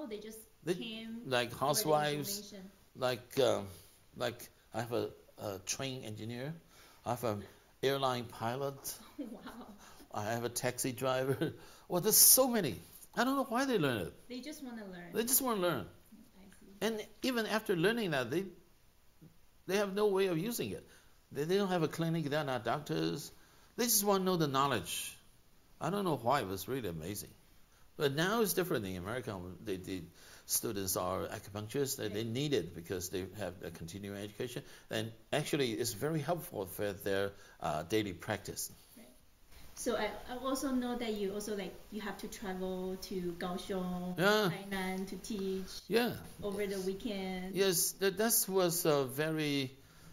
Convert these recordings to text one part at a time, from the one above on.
Oh, they just They, came like for the housewives, information. like I have a train engineer, I have an airline pilot, Wow. I have a taxi driver. Well, there's so many. I don't know why they learn it. They just want to learn. They just want to learn. I see. And even after learning that, they have no way of using it. They don't have a clinic. They're not doctors. They just want to know the knowledge. I don't know why. It was really amazing. But now it's different in America. The students are acupuncturists. They need it because they have a continuing education. And actually, it's very helpful for their daily practice. Right. So I also know that you also you have to travel to Kaohsiung, Tainan to teach over the weekend. Yes, that was a very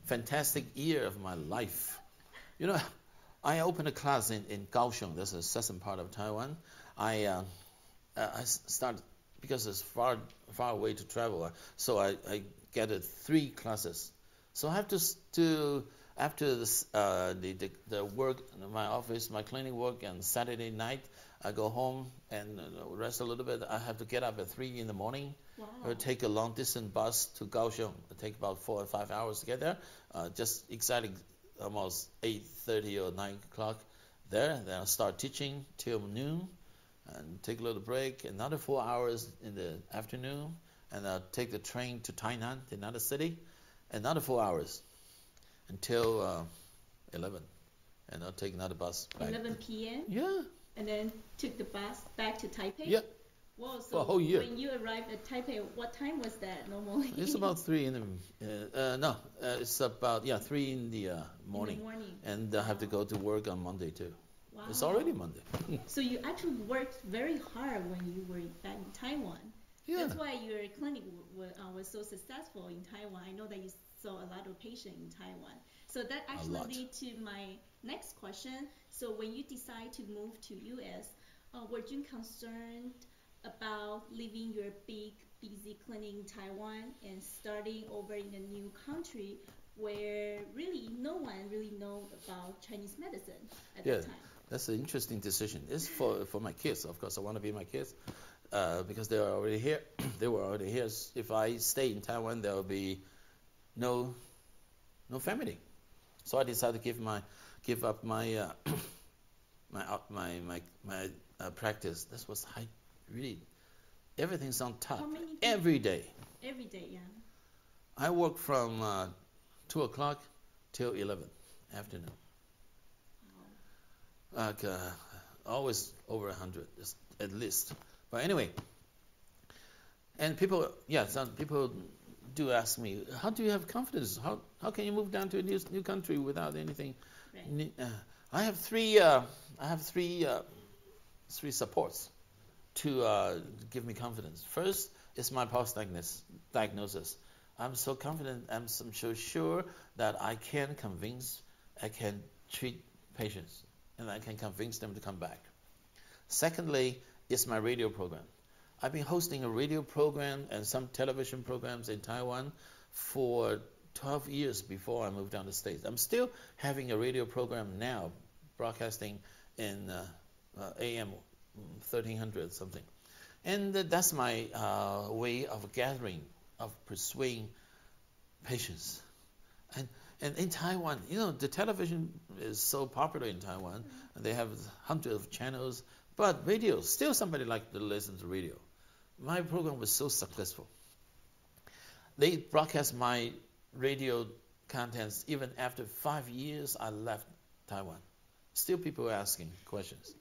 fantastic year of my life. You know, I opened a class in Kaohsiung. That's a southern part of Taiwan. I started because it's far away to travel. So I gathered 3 classes. So I have to after this, the work, my office, my clinic work, and Saturday night I go home and rest a little bit. I have to get up at 3 in the morning. Wow. I would take a long distance bus to Kaohsiung. It take about 4 or 5 hours to get there. Just exactly almost 8:30 or 9 o'clock there. Then I start teaching till noon, and take a little break. Another 4 hours in the afternoon, and I'll take the train to Tainan, another city. Another 4 hours until 11, and I'll take another bus back. 11 p.m. Yeah. And then took the bus back to Taipei. Yeah. Whoa, For so a whole year. when you arrived at Taipei, what time was that normally? It's about 3 in the no, it's about 3 in the morning. In the morning. And I have to go to work on Monday too. Wow. It's already Monday. So you actually worked very hard when you were back in Taiwan. Yeah. That's why your clinic was so successful in Taiwan. I know that you saw a lot of patients in Taiwan. So that actually leads to my next question. So when you decide to move to US, were you concerned about leaving your big, busy clinic in Taiwan and starting over in a new country where really no one really knows about Chinese medicine at the time? That's an interesting decision. It's for my kids, of course. I want to be my kids because they are already here. They were already here. If I stay in Taiwan, there will be no family. So I decided to give up my practice. This was really everything's on top. How many every day. Every day, yeah. I work from 2 o'clock till 11 afternoon. Like always over 100 at least. But anyway, and some people do ask me, how do you have confidence? How can you move down to a new country without anything? Right. I have three supports to give me confidence. First is my post-diagnosis. I'm so confident, I'm so sure that I can treat patients, and I can convince them to come back. Secondly, is my radio program. I've been hosting a radio program and some television programs in Taiwan for 12 years before I moved down to the States. I'm still having a radio program now, broadcasting in AM 1300 something. And that's my way of gathering, of persuading patients. And in Taiwan, the television is so popular in Taiwan. And they have hundreds of channels, but radio, still somebody likes to listen to radio. My program was so successful. They broadcast my radio contents even after 5 years I left Taiwan. Still people are asking questions.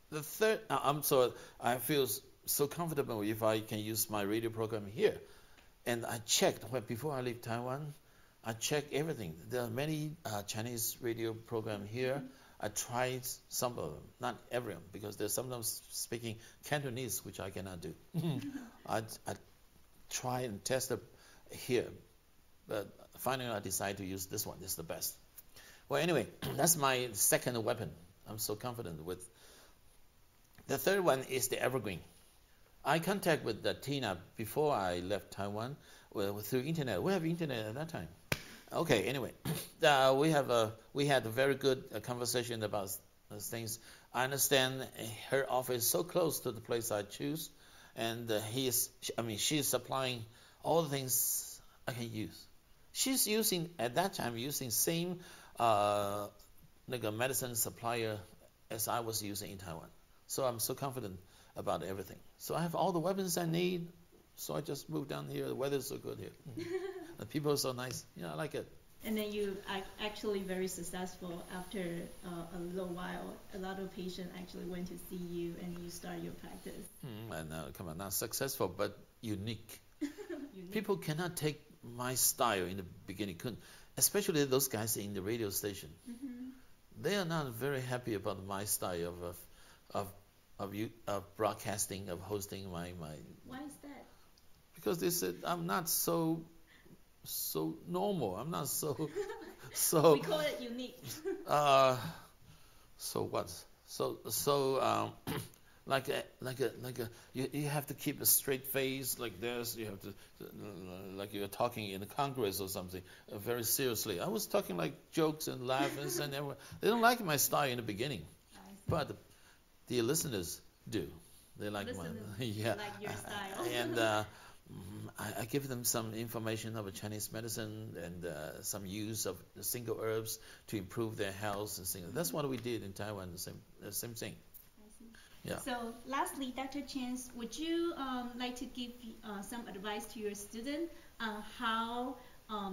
The third, I feel so comfortable if I can use my radio program here. And I checked, before I leave Taiwan, I checked everything. There are many Chinese radio programs here. I tried some of them, not everyone, because they're sometimes speaking Cantonese, which I cannot do. I try and test it here, but finally I decided to use this one. It's the best. Well, anyway, that's my second weapon. I'm so confident with. The third one is the evergreen. I contact with Tina before I left Taiwan through internet. We have internet at that time. Okay, anyway, we had a very good conversation about those things. I understand her office is so close to the place I choose, and she's supplying all the things I can use. She's at that time using same like a medicine supplier as I was using in Taiwan. So I'm so confident about everything. So I have all the weapons I need. So I just moved down here. The weather's so good here. The people are so nice. I like it. And then you are actually very successful after a little while. A lot of patients actually went to see you and you start your practice. Come on, not successful, but unique. Unique. People cannot take my style in the beginning. Couldn't, especially those guys in the radio station. Mm-hmm. They are not very happy about my style of broadcasting, of hosting my. Why is that? Because they said I'm not so normal. I'm not so. We call it unique. So what? You have to keep a straight face like this. You have to like you're talking in the Congress or something very seriously. I was talking like jokes and laughs and everyone. They don't like my style in the beginning, but the listeners do. They like like your style. And I give them some information about Chinese medicine and some use of single herbs to improve their health and things. That's what we did in Taiwan. The same thing. Yeah. So lastly, Dr. Chang, would you like to give some advice to your students on how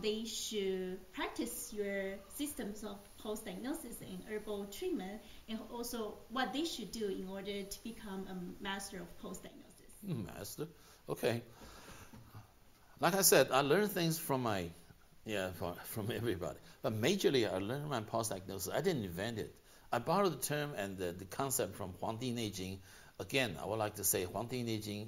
they should practice your systems of post-diagnosis and herbal treatment, and also what they should do in order to become a master of post-diagnosis? Master? Okay. Like I said, I learned things from from everybody. But majorly, I learned my post-diagnosis. I didn't invent it. I borrowed the term and the concept from Huang Di Neijing. Again, I would like to say Huang Di Neijing,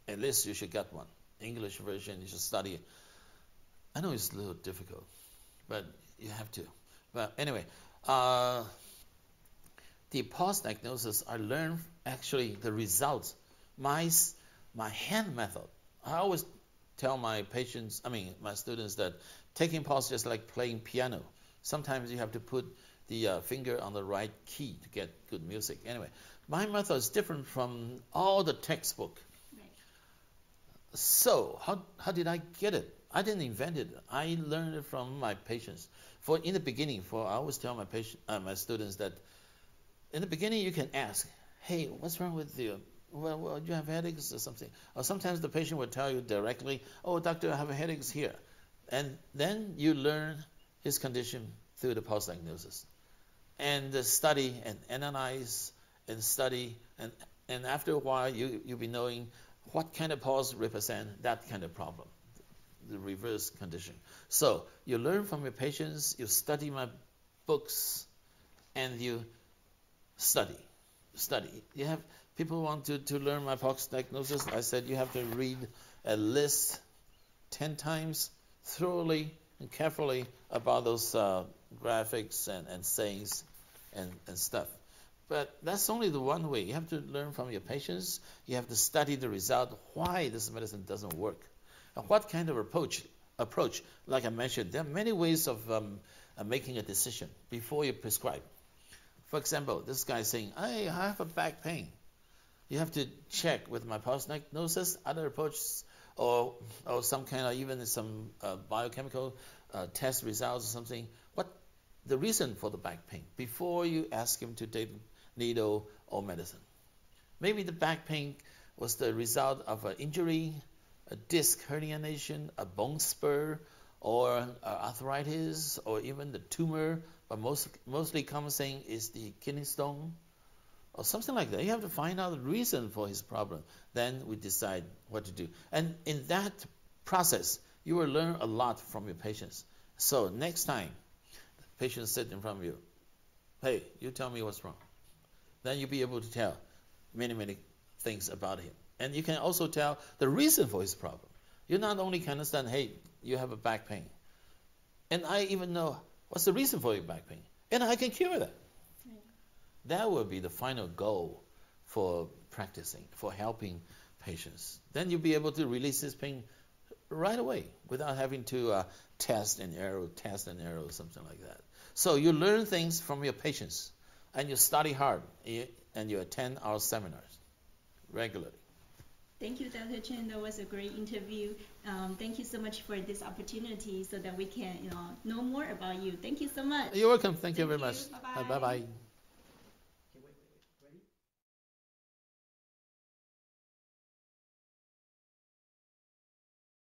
at least you should get one. English version, you should study it. I know it's a little difficult, but you have to. But anyway, the post-diagnosis, I learned actually the results. My hand method. I always tell my students that taking pulse just like playing piano. Sometimes you have to put the finger on the right key to get good music. Anyway, my method is different from all the textbook. Right. So how did I get it? I didn't invent it. I learned it from my patients. In the beginning, I always tell my students that in the beginning you can ask, hey, what's wrong with you? Well, you have headaches or something. Or sometimes the patient will tell you directly, oh, doctor, I have headaches here. And then you learn his condition through the post-diagnosis. And study and analyze and study. And after a while, you'll be knowing what kind of pulse represent that kind of problem, the reverse condition. So you learn from your patients, you study my books, and you study. You have people want to learn my post-diagnosis. I said you have to read at least 10 times thoroughly and carefully about those graphics and sayings and stuff. But that's only the one way. You have to learn from your patients. You have to study the result, why this medicine doesn't work. And what kind of approach, like I mentioned, there are many ways of making a decision before you prescribe. For example, this guy saying, hey, I have a back pain. You have to check with my post-diagnosis, other approaches, or some kind of even some biochemical test results or something. What the reason for the back pain before you ask him to take needle or medicine? Maybe the back pain was the result of an injury, a disc herniation, a bone spur, or arthritis, or even the tumor. But mostly common thing is the kidney stone, or something like that. You have to find out the reason for his problem. Then we decide what to do. And in that process, you will learn a lot from your patients. So next time, the patient sits in front of you, hey, you tell me what's wrong. Then you'll be able to tell many things about him. And you can also tell the reason for his problem. You not only can understand, hey, you have a back pain. And I even know what's the reason for your back pain. And I can cure that. That will be the final goal for practicing, for helping patients. Then you'll be able to release this pain right away without having to test and error, something like that. So you learn things from your patients, and you study hard, and you attend our seminars regularly. Thank you, Dr. Chang. That was a great interview. Thank you so much for this opportunity so that we can know more about you. Thank you so much. You're welcome. Thank you very much. Bye-bye. Bye-bye.